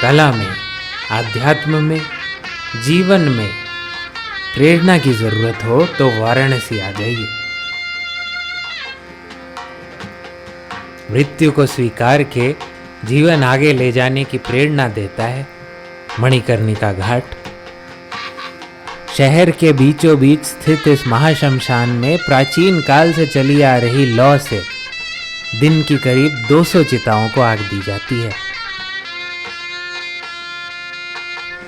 कला में, आध्यात्म में, जीवन में प्रेरणा की जरूरत हो तो वाराणसी आ जाइए। मृत्यु को स्वीकार के जीवन आगे ले जाने की प्रेरणा देता है मणिकर्णिका घाट। शहर के बीचों बीच स्थित इस महाशमशान में प्राचीन काल से चली आ रही लौ से दिन की करीब 200 चिताओं को आग दी जाती है।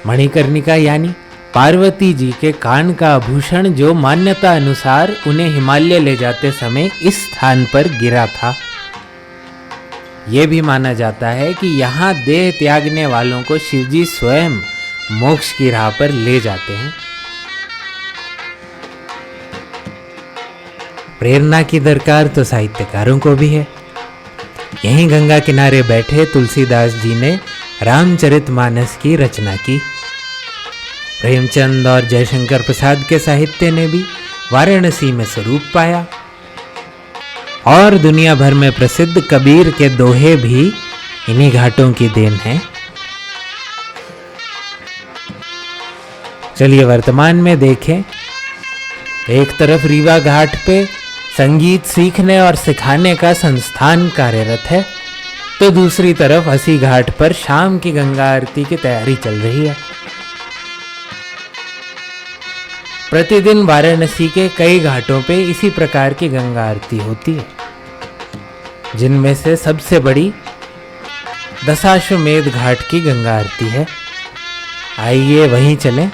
मणिकर्णिका यानी पार्वती जी के कान का आभूषण जो मान्यता अनुसार उन्हें हिमालय ले जाते समय इस स्थान पर गिरा था। यह भी माना जाता है कि यहाँ देह त्यागने वालों को शिवजी स्वयं मोक्ष की राह पर ले जाते हैं। प्रेरणा की दरकार तो साहित्यकारों को भी है। यहीं गंगा किनारे बैठे तुलसीदास जी ने रामचरितमानस की रचना की। प्रेमचंद और जयशंकर प्रसाद के साहित्य ने भी वाराणसी में स्वरूप पाया और दुनिया भर में प्रसिद्ध कबीर के दोहे भी इन्हीं घाटों की देन है। चलिए वर्तमान में देखें, एक तरफ रीवा घाट पे संगीत सीखने और सिखाने का संस्थान कार्यरत है, तो दूसरी तरफ अस्सी घाट पर शाम की गंगा आरती की तैयारी चल रही है। प्रतिदिन वाराणसी के कई घाटों पे इसी प्रकार की गंगा आरती होती है, जिनमें से सबसे बड़ी दशाश्वमेध घाट की गंगा आरती है। आइए वहीं चलें।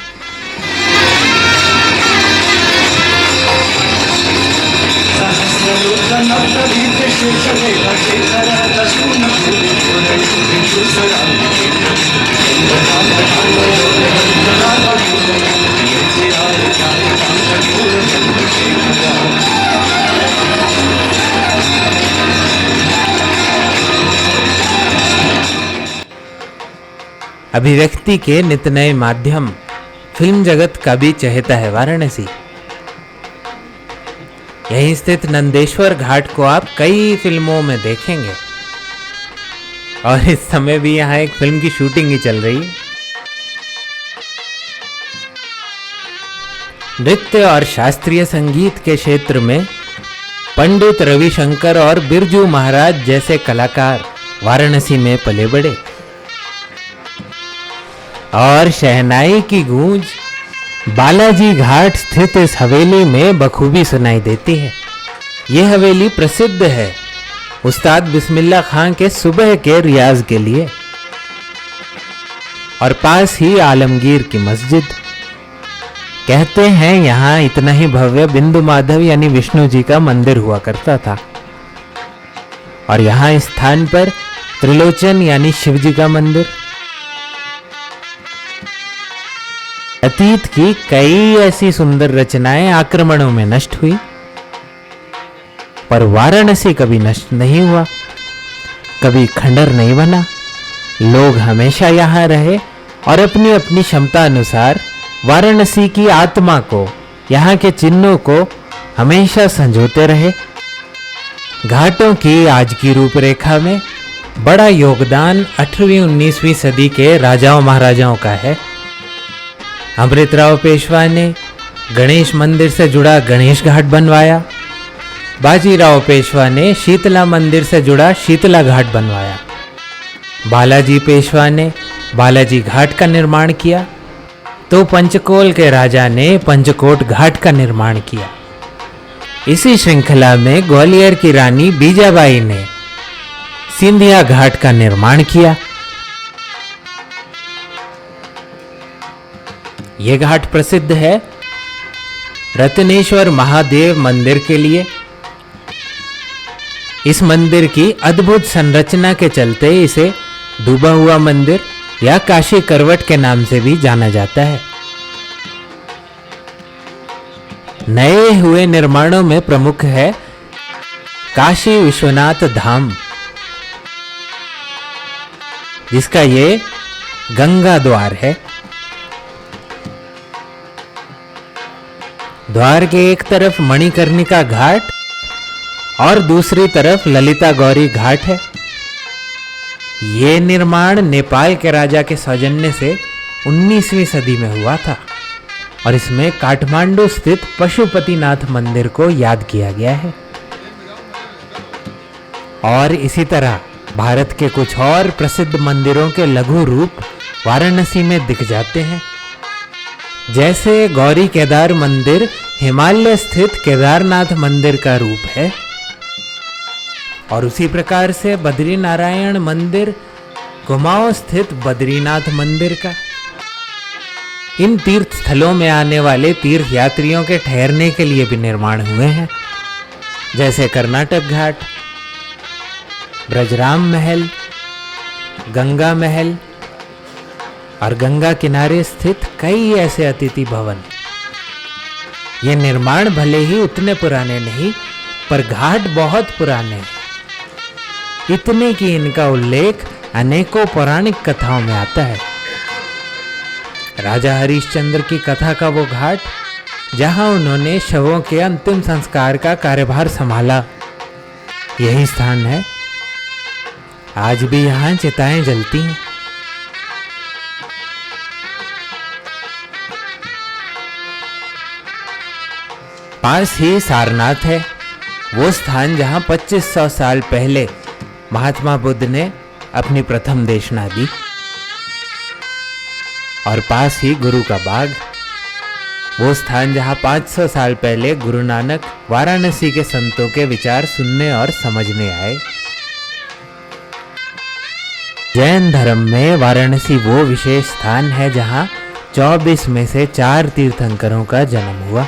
अभिव्यक्ति के नित नए माध्यम फिल्म जगत का भी चहेता है वाराणसी। यहीं स्थित नंदेश्वर घाट को आप कई फिल्मों में देखेंगे और इस समय भी यहाँ एक फिल्म की शूटिंग ही चल रही है। नृत्य और शास्त्रीय संगीत के क्षेत्र में पंडित रविशंकर और बिरजू महाराज जैसे कलाकार वाराणसी में पले बड़े और शहनाई की गूंज बालाजी घाट स्थित इस हवेली में बखूबी सुनाई देती है। यह हवेली प्रसिद्ध है उस्ताद बिस्मिल्ला खां के सुबह के रियाज के लिए और पास ही आलमगीर की मस्जिद। कहते हैं यहाँ इतना ही भव्य बिंदु माधव यानी विष्णु जी का मंदिर हुआ करता था और यहाँ इस स्थान पर त्रिलोचन यानी शिव जी का मंदिर। अतीत की कई ऐसी सुंदर रचनाएं आक्रमणों में नष्ट हुई, पर वाराणसी कभी नष्ट नहीं हुआ, कभी खंडर नहीं बना। लोग हमेशा यहाँ रहे और अपनी अपनी क्षमता अनुसार वाराणसी की आत्मा को, यहाँ के चिन्हों को हमेशा संजोते रहे। घाटों की आज की रूपरेखा में बड़ा योगदान 18वीं-19वीं सदी के राजाओं महाराजाओं का है। अमृतराव पेशवा ने गणेश मंदिर से जुड़ा गणेश घाट बनवाया। बाजीराव पेशवा ने शीतला मंदिर से जुड़ा शीतला घाट बनवाया। बालाजी पेशवा ने बालाजी घाट का निर्माण किया, तो पंचकोल के राजा ने पंचकोट घाट का निर्माण किया। इसी श्रृंखला में ग्वालियर की रानी बीजाबाई ने सिंधिया घाट का निर्माण किया। यह घाट प्रसिद्ध है रत्नेश्वर महादेव मंदिर के लिए। इस मंदिर की अद्भुत संरचना के चलते इसे डूबा हुआ मंदिर या काशी करवट के नाम से भी जाना जाता है। नए हुए निर्माणों में प्रमुख है काशी विश्वनाथ धाम, जिसका ये गंगा द्वार है। द्वार के एक तरफ मणिकर्णिका घाट और दूसरी तरफ ललिता गौरी घाट है। ये निर्माण नेपाल के राजा के सौजन्य से 19वीं सदी में हुआ था और इसमें काठमांडू स्थित पशुपतिनाथ मंदिर को याद किया गया है। और इसी तरह भारत के कुछ और प्रसिद्ध मंदिरों के लघु रूप वाराणसी में दिख जाते हैं। जैसे गौरी केदार मंदिर हिमालय स्थित केदारनाथ मंदिर का रूप है और उसी प्रकार से बद्रीनारायण मंदिर कुमाऊं स्थित बद्रीनाथ मंदिर का। इन तीर्थ स्थलों में आने वाले तीर्थ यात्रियों के ठहरने के लिए भी निर्माण हुए हैं, जैसे कर्नाटक घाट, ब्रजराम महल, गंगा महल और गंगा किनारे स्थित कई ऐसे अतिथि भवन। ये निर्माण भले ही उतने पुराने नहीं, पर घाट बहुत पुराने हैं, इतने कि इनका उल्लेख अनेकों पौराणिक कथाओं में आता है। राजा हरिश्चंद्र की कथा का वो घाट जहां उन्होंने शवों के अंतिम संस्कार का कार्यभार संभाला, यही स्थान है। आज भी यहां चिताएं जलती हैं। पास ही सारनाथ है, वो स्थान जहां 2500 साल पहले महात्मा बुद्ध ने अपनी प्रथम देशना दी। और पास ही गुरु का बाग, वो स्थान जहां 500 साल पहले गुरु नानक वाराणसी के संतों के विचार सुनने और समझने आए। जैन धर्म में वाराणसी वो विशेष स्थान है जहां 24 में से 4 तीर्थंकरों का जन्म हुआ।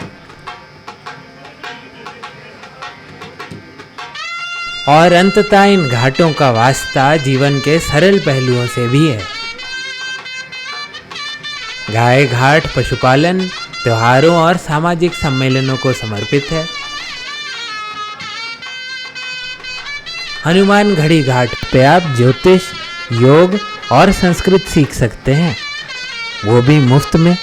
और अंततः इन घाटों का वास्ता जीवन के सरल पहलुओं से भी है। गाय घाट पशुपालन, त्योहारों और सामाजिक सम्मेलनों को समर्पित है। हनुमान घड़ी घाट पे आप ज्योतिष, योग और संस्कृत सीख सकते हैं, वो भी मुफ्त में।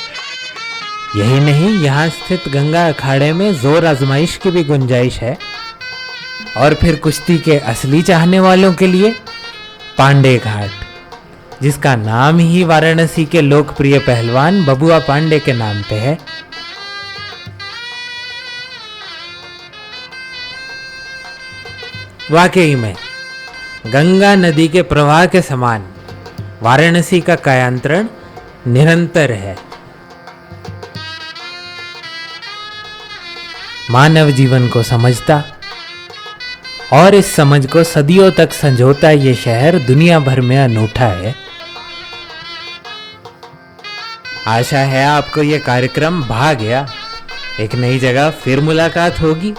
यही नहीं, यहाँ स्थित गंगा अखाड़े में जोर आजमाइश की भी गुंजाइश है। और फिर कुश्ती के असली चाहने वालों के लिए पांडे घाट, जिसका नाम ही वाराणसी के लोकप्रिय पहलवान बबुआ पांडे के नाम पे है। वाकई में गंगा नदी के प्रवाह के समान वाराणसी का कायांतरण निरंतर है। मानव जीवन को समझता और इस समझ को सदियों तक संजोता ये शहर दुनिया भर में अनूठा है। आशा है आपको ये कार्यक्रम भा गया। एक नई जगह फिर मुलाकात होगी।